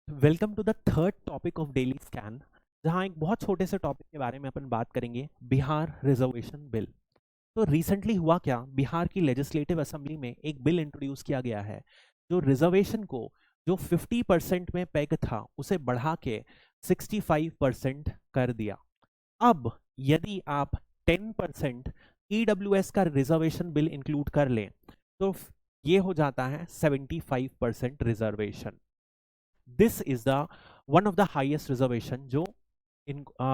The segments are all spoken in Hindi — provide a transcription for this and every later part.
Welcome to the third topic of daily scan, जहां एक बहुत छोटे से टॉपिक के बारे में अपन बात करेंगे, बिहार रिजर्वेशन बिल। तो रिसेंटली हुआ क्या, बिहार की लेजिस्लेटिव असेंबली में एक बिल इंट्रोड्यूस किया गया है जो रिजर्वेशन को जो 50% में पेग था उसे बढ़ा के 65% कर दिया। अब यदि आप 10% ईडब्ल्यूएस का रिजर्वेशन बिल इंक्लूड कर लें तो ये हो जाता है 75% reservation. This is the one of the highest reservation जो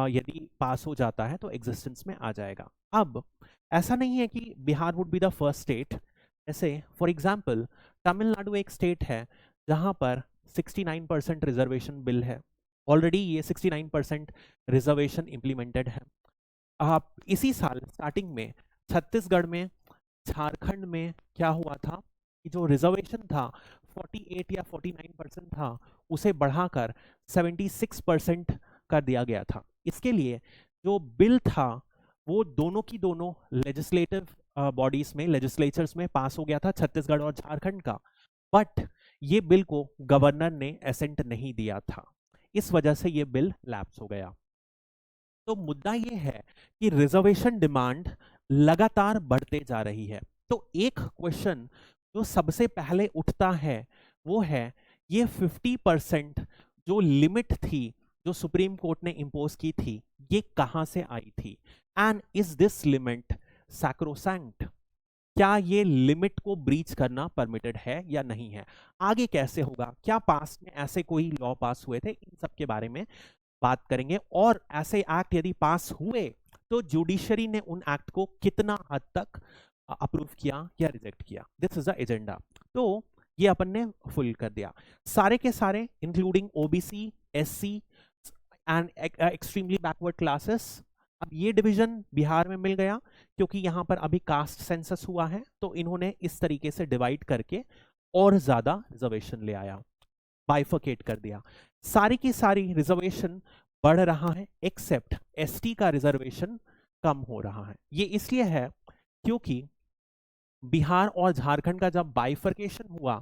यदि पास हो जाता है तो एग्जिस्टेंस में आ जाएगा। अब ऐसा नहीं है कि Bihar would be the first state. ऐसे फॉर एग्जांपल तमिलनाडु एक स्टेट है जहां पर 69% रिजर्वेशन बिल है। ऑलरेडी ये 69% रिजर्वेशन इंप्लीमेंटेड है। आप इसी साल स्टार्टिंग में छत्तीसगढ़ में, झारखंड में क्या हुआ था कि जो रिजर्वेशन था 48 या 49% था, उसे बढ़ाकर 76% कर दिया गया था। इसके लिए जो बिल था वो दोनों की दोनों लेजिस्लेटिव बॉडीज में, लेजिस्लेचर्स में पास हो गया था, छत्तीसगढ़ और झारखंड का। बट ये बिल को गवर्नर ने एसेंट नहीं दिया था, इस वजह से ये बिल लैप्स हो गया। तो मुद्दा ये है कि रिजर्वेशन डिमांड लगातार बढ़ते जा रही है। तो एक क्वेश्चन जो सबसे पहले उठता है वो है, ये 50% जो लिमिट थी जो सुप्रीम कोर्ट ने इंपोज की थी, ये कहां से आई थी? And is this limit sacrosanct? क्या ये लिमिट को ब्रीच करना परमिटेड है या नहीं है? आगे कैसे होगा? क्या पास्ट में ऐसे कोई लॉ पास हुए थे? इन सब के बारे में बात करेंगे। और ऐसे एक्ट यदि पास हुए तो जुडिशरी ने उन एक्ट को कितना हद तक अप्रूव किया या रिजेक्ट किया। This is the agenda. तो ये अपन ने फुल कर दिया, सारे के सारे including OBC, SC and extremely backward classes. अब ये डिवीजन बिहार में मिल गया क्योंकि यहां पर अभी कास्ट सेंसस हुआ है, तो इन्होंने इस तरीके से डिवाइड करके और ज्यादा रिजर्वेशन ले आया, बाइफर्केट कर दिया। सारी की सारी रिजर्वेशन बढ़ रहा है एक्सेप्ट एसटी का रिजर्वेशन कम हो रहा है। ये इसलिए है क्योंकि बिहार और झारखंड का जब बाइफर्केशन हुआ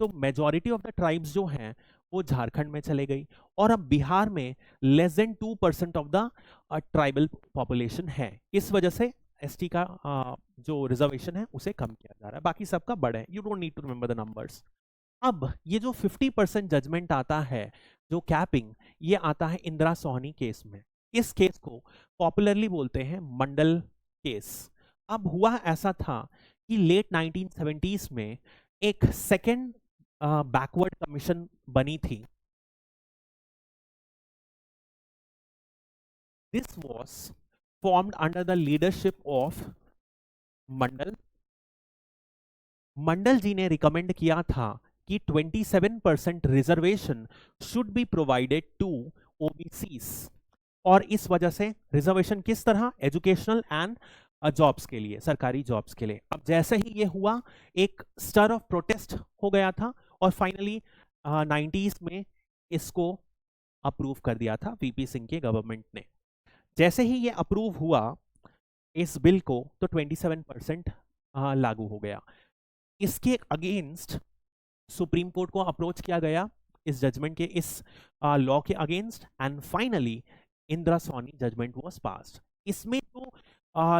तो मेजॉरिटी ऑफ द ट्राइब्स जो हैं वो झारखंड में चले गई, और अब बिहार में less than 2% of the tribal population है। इस वजह से एसटी का जो रिजर्वेशन है उसे कम किया जा रहा है, बाकी सबका बढ़ है। You don't need to remember the numbers. अब ये जो 50% जजमेंट आता है, जो कैपिंग, ये आता है इंदिरा सोहनी केस में। इस केस को पॉपुलरली बोलते हैं मंडल केस। अब हुआ ऐसा था कि लेट 1970s में एक सेकेंड बैकवर्ड कमीशन बनी थी। This was formed under the leadership of Mandal. Mandal ji ने रिकमेंड किया था कि 27% reservation should be provided to OBCs. और इस वजह से रिजर्वेशन किस तरह? एजुकेशनल एंड जॉब्स के लिए, सरकारी जॉब्स के लिए। अब जैसे ही ये हुआ एक स्टर ऑफ प्रोटेस्ट हो गया था और फाइनली 90s में इसको अप्रूव कर दिया था वीपी सिंह के गवर्नमेंट ने। जैसे ही ये अप्रूव हुआ इस बिल को तो 27% लागू हो गया। इसके अगेंस्ट सुप्रीम कोर्ट को अप्रोच किया गया इस जजमेंट के, इस लॉ के against, and finally Indra Sawhney judgment was passed. इसमें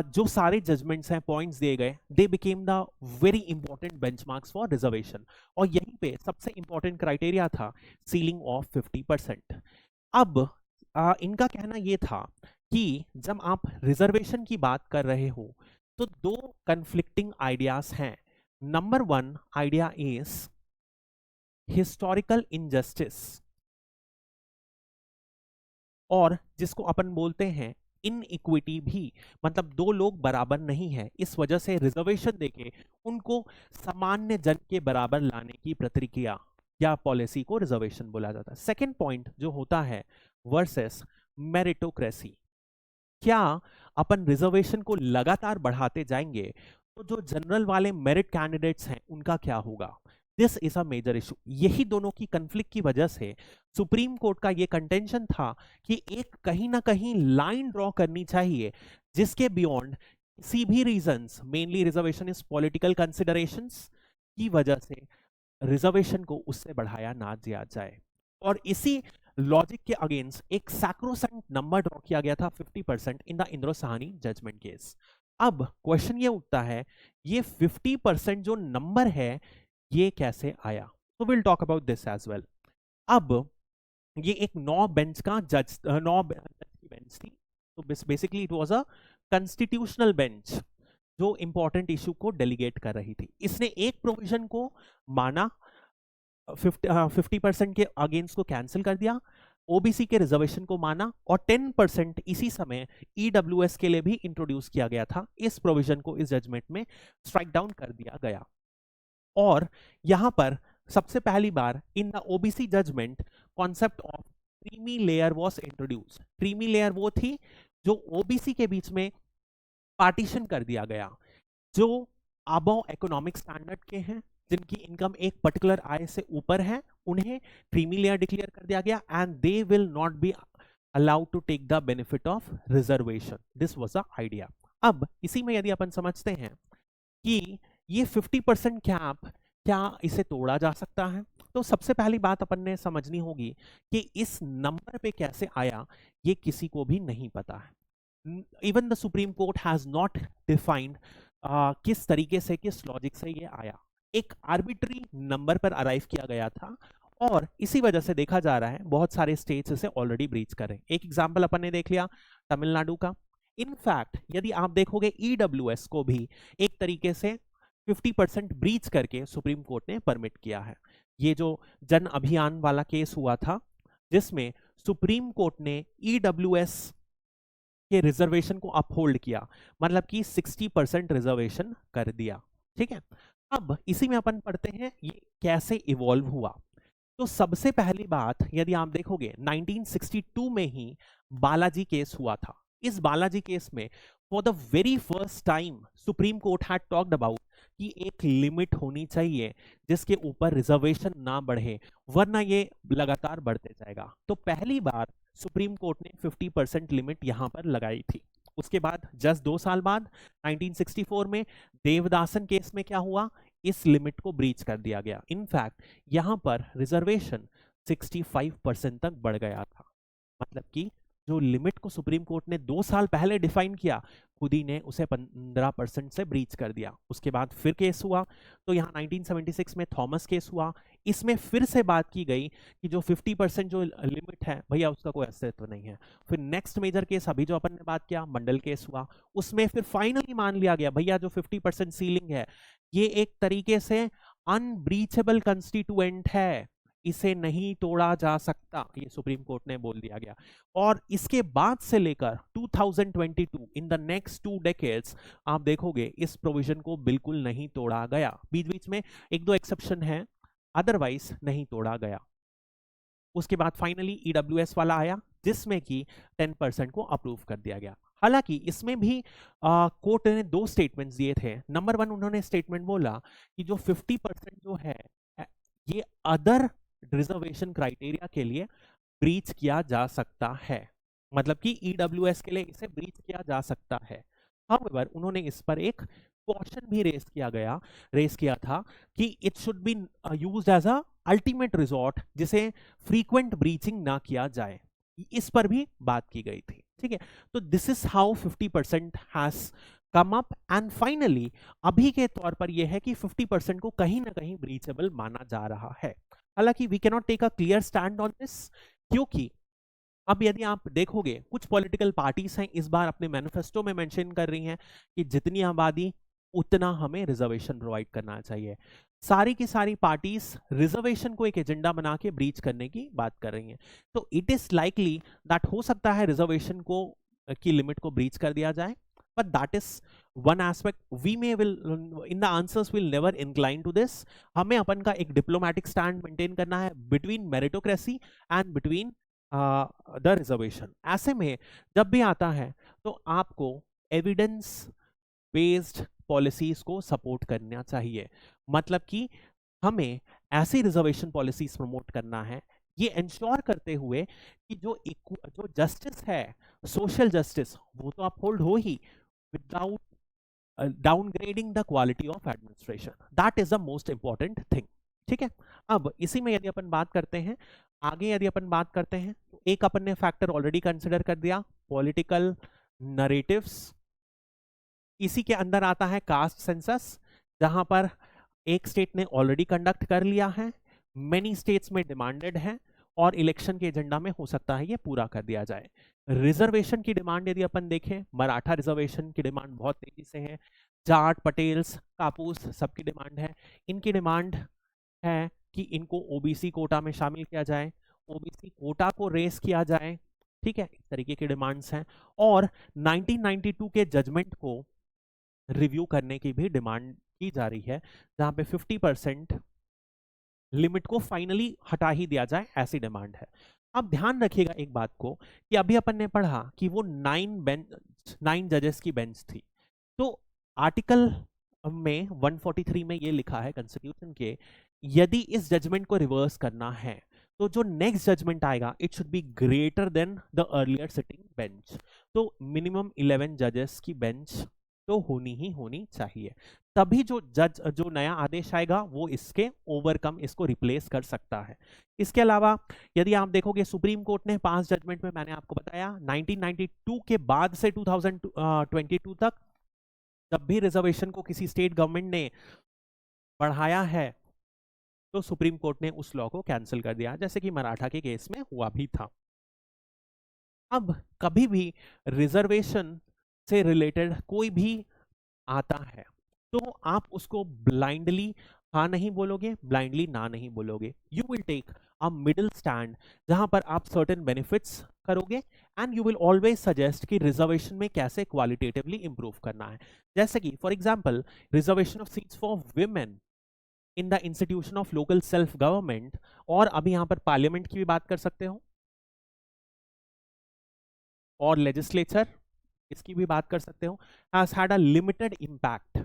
जो सारे जजमेंट्स हैं, पॉइंट्स दिए गए, they became the very important benchmarks for reservation. और यहीं पे सबसे इंपॉर्टेंट क्राइटेरिया था सीलिंग ऑफ 50%। अब इनका कहना यह था कि जब आप रिजर्वेशन की बात कर रहे हो तो दो कंफ्लिक्टिंग आइडियाज हैं। Number one idea is historical injustice, और जिसको अपन बोलते हैं इनइक्विटी भी, मतलब दो लोग बराबर नहीं है, इस वजह से रिजर्वेशन देके उनको सामान्य जन के बराबर लाने की प्रक्रिया या पॉलिसी को रिजर्वेशन बोला जाता है। सेकंड पॉइंट जो होता है वर्सेस मेरिटोक्रेसी। क्या अपन रिजर्वेशन को लगातार बढ़ाते जाएंगे तो जो जनरल वाले मेरिट कैंडिडेट्स हैं उनका क्या होगा? This is a major issue. यही दोनों की कंफ्लिक्ट की वजह से सुप्रीम कोर्ट का यह कंटेंशन था कि एक कहीं ना कहीं लाइन ड्रॉ करनी चाहिए जिसके बियॉन्ड किसी भी reasons, mainly reservation is political considerations की वजह से रिजर्वेशन को उससे बढ़ाया ना दिया जाए। और इसी लॉजिक के अगेंस्ट एक सैक्रोसेंट नंबर ड्रॉ किया गया था 50% in the Indra Sawhney judgment case. अब क्वेश्चन ये उठता है, ये 50% जो नंबर है ये कैसे आया? तो will talk about this as well. अब ये एक 9 बेंच का जज 9 की बेंच थी, तो basically it was a constitutional bench जो इंपॉर्टेंट इशू को डेलीगेट कर रही थी। इसने एक प्रोविजन को माना, 50% के अगेंस्ट को कैंसिल कर दिया, ओबीसी के रिजर्वेशन को माना, और 10% इसी समय ईडब्ल्यूएस के लिए भी इंट्रोड्यूस किया गया था। इस प्रोविजन को इस जजमेंट में स्ट्राइक डाउन कर दिया गया। और यहां पर सबसे पहली बार in the OBC judgment concept of creamy layer was introduce. Creamy layer वो थी जो ओबीसी के बीच में पार्टीशन कर दिया गया, जो अबव इकोनॉमिक स्टैंडर्ड के हैं, जिनकी इनकम एक पर्टिकुलर आय से ऊपर है, उन्हें क्रीमी लेयर डिक्लेयर कर दिया गया, and they will not be allowed to take the benefit of reservation. This was the idea. अब इसी में यदि अपन समझते हैं कि ये 50% कैप क्या इसे तोड़ा जा सकता है, तो सबसे पहली बात अपन ने समझनी होगी कि इस नंबर पे कैसे आया ये किसी को भी नहीं पता है। Even the supreme court has not defined किस तरीके से, किस लॉजिक से ये आया। एक आर्बिट्री नंबर पर अराइव किया गया था, और इसी वजह से देखा जा रहा है बहुत सारे स्टेट्स इसे ऑलरेडी ब्रीच कर रहे हैं। एक एग्जांपल अपन ने देख लिया तमिलनाडु का। इनफैक्ट यदि आप देखोगे ईडब्ल्यूएस को भी एक तरीके से 50% ब्रीच करके सुप्रीम कोर्ट ने परमिट किया है। ये जो जन अभियान वाला केस हुआ था, जिसमें सुप्रीम कोर्ट ने ईडब्ल्यूएस के रिजर्वेशन को अपहोल्ड किया, मतलब कि 60% रिजर्वेशन कर दिया। ठीक है, अब इसी में अपन पढ़ते हैं ये कैसे इवॉल्व हुआ। तो सबसे पहली बात यदि आप देखोगे 1962 में ही बालाजी केस हुआ था। इस बालाजी केस में for the very first time supreme court had talked about कि एक लिमिट होनी चाहिए जिसके ऊपर रिजर्वेशन ना बढ़े, वरना ये लगातार बढ़ते जाएगा। तो पहली बार सुप्रीम कोर्ट ने 50% लिमिट यहां पर लगाई थी। उसके बाद जस्ट 2 साल बाद 1964 में देवदासन केस में क्या हुआ, इस लिमिट को ब्रीच कर दिया गया। इनफैक्ट यहां पर रिजर्वेशन 65% तक बढ़ गया था। मतलब कि जो लिमिट को सुप्रीम कोर्ट ने 2 साल पहले डिफाइन किया, खुद ही ने उसे 15% से ब्रीच कर दिया। उसके बाद फिर केस हुआ, तो यहाँ 1976 में थॉमस केस हुआ। इसमें फिर से बात की गई कि जो 50% जो लिमिट है भैया उसका कोई अस्तित्व नहीं है। फिर नेक्स्ट मेजर केस अभी जो अपन ने बात किया मंडल केस हुआ, उसमें फिर फाइनली मान लिया गया भैया जो 50% सीलिंग है ये एक तरीके से अनब्रीचेबल कंस्टिट्यूएंट है, इसे नहीं तोड़ा जा सकता, ये सुप्रीम कोर्ट ने बोल दिया गया। और इसके बाद से लेकर 2022 इन द नेक्स्ट 2 डेकेड्स आप देखोगे इस प्रोविजन को बिल्कुल नहीं तोड़ा गया। बीच बीच में 1-2 एक्सेप्शन है, अदरवाइज नहीं तोड़ा गया। उसके बाद फाइनली ईडब्ल्यूएस वाला आया जिसमें कि 10% को अप्रूव कर दिया गया। हालांकि इसमें भी कोर्ट ने 2 स्टेटमेंट्स दिए थे। नंबर 1 उन्होंने स्टेटमेंट बोला कि जो 50% जो है ये अदर रिजर्वेशन क्राइटेरिया के लिए ब्रीच किया जा सकता है, मतलब कि ईडब्ल्यूएस के लिए इसे ब्रीच किया जा सकता है। हाउएवर उन्होंने इस पर एक क्वेश्चन भी रेस किया था कि it should be used as a ultimate resort, जिसे फ्रीक्वेंट ब्रीचिंग ना किया जाए, इस पर भी बात की गई थी। ठीक है, तो this is how 50% has come up, and finally अभी के तौर पर यह है कि 50% को कहीं ना कहीं ब्रीचेबल माना जा रहा है। हालांकि we can not take a clear stand on this, क्योंकि अब यदि आप देखोगे कुछ पॉलिटिकल पार्टीज हैं इस बार अपने मैनिफेस्टो में मेंशन कर रही हैं कि जितनी आबादी उतना हमें रिजर्वेशन प्रोवाइड करना चाहिए। सारी की सारी पार्टीज रिजर्वेशन को एक एजेंडा बना के ब्रीच करने की बात कर रही हैं। तो इट इज लाइकली दैट हो सकता है रिजर्वेशन को की लिमिट को ब्रीच कर दिया जाए, but that is one aspect we may will in the answers will never incline to this। हमें अपन का एक डिप्लोमेटिक स्टैंड मेंटेन करना है between meritocracy and between the reservation. ऐसे में जब भी आता है तो आपको एविडेंस बेस्ड पॉलिसीज को सपोर्ट करना चाहिए, मतलब कि हमें ऐसी रिजर्वेशन पॉलिसीज प्रमोट करना है ये इंश्योर करते हुए कि जो जस्टिस है, सोशल जस्टिस, वो तो अपहोल्ड हो ही without downgrading the quality of administration. That is the most important thing. ठीक है, अब इसी में यदि अपन बात करते हैं, आगे यदि अपन बात करते हैं, तो एक अपन ने फैक्टर ऑलरेडी कंसिडर कर दिया, पॉलिटिकल नरेटिव्स। इसी के अंदर आता है कास्ट सेंसस, जहां पर एक स्टेट ने ऑलरेडी कंडक्ट कर लिया है, मेनी स्टेट्स में डिमांडेड है, और इलेक्शन के एजेंडा में हो सकता है ये पूरा कर दिया जाए। रिजर्वेशन की डिमांड यदि अपन देखें, मराठा रिजर्वेशन की डिमांड बहुत तेजी से है, जाट, पटेल्स, कापूस सबकी डिमांड है। इनकी डिमांड है कि इनको ओबीसी कोटा में शामिल किया जाए, ओबीसी कोटा को रेस किया जाए। ठीक है, इस तरीके की डिमांड्स हैं। और 1992 के जजमेंट को रिव्यू करने की भी डिमांड की जा रही है, जहां पे 50% लिमिट को फाइनली हटा ही दिया जाए, ऐसी डिमांड है। अब ध्यान रखिएगा एक बात को, कि अभी अपन ने पढ़ा कि वो 9 जजेस की बेंच थी। तो आर्टिकल में 143 में ये लिखा है कॉन्स्टिट्यूशन के, यदि इस जजमेंट को रिवर्स करना है तो जो नेक्स्ट जजमेंट आएगा it should be greater than the earlier sitting bench. तो मिनिमम 11 जजेस की बेंच तो होनी ही होनी चाहिए, तभी जो नया आदेश आएगा वो इसके ओवरकम, इसको रिप्लेस कर सकता है। इसके अलावा यदि आप देखोगे, सुप्रीम कोर्ट ने 5 जजमेंट में, मैंने आपको बताया 1992 के बाद से 2022 तक जब भी रिजर्वेशन को किसी स्टेट गवर्नमेंट ने बढ़ाया है तो सुप्रीम कोर्ट ने उस लॉ को कैंसिल कर दिया, जैसे कि मराठा के केस में हुआ भी था। अब कभी भी रिजर्वेशन से रिलेटेड कोई भी आता है तो आप उसको ब्लाइंडली हाँ नहीं बोलोगे, ब्लाइंडली ना नहीं बोलोगे। You will take a middle stand, जहां पर आप सर्टेन बेनिफिट्स करोगे, and you will always suggest कि रिजर्वेशन में कैसे क्वालिटेटिवली इंप्रूव करना है। जैसे कि for example, reservation of seats for women in the institution of local self government, और अभी यहां पर पार्लियामेंट की भी बात कर सकते हो, और लेजिस्लेचर, इसकी भी बात कर सकते हो, has had a limited impact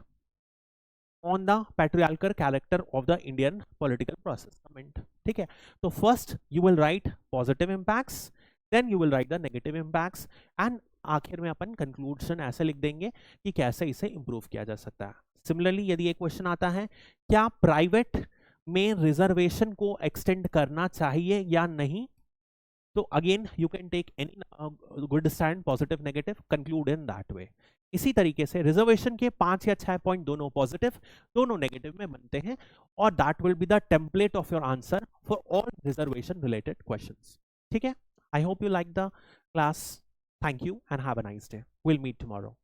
on the patriarchal character of the Indian political process. Comment, ठीक है। तो first you will write positive impacts, then you will write the negative impacts, and आखिर में अपन कंक्लूजन ऐसे लिख देंगे कि कैसे इसे इंप्रूव किया जा सकता है। सिमिलरली यदि एक क्वेश्चन आता है, क्या प्राइवेट में रिजर्वेशन को एक्सटेंड करना चाहिए या नहीं, तो again you can take any good stand, positive negative, conclude in that way. इसी तरीके से रिजर्वेशन के 5 या 6 पॉइंट, दोनों पॉजिटिव दोनों नेगेटिव में बनते हैं, और that will be the template of your answer for all reservation related questions. ठीक है, I hope you like the class, thank you and have a nice day, will meet tomorrow.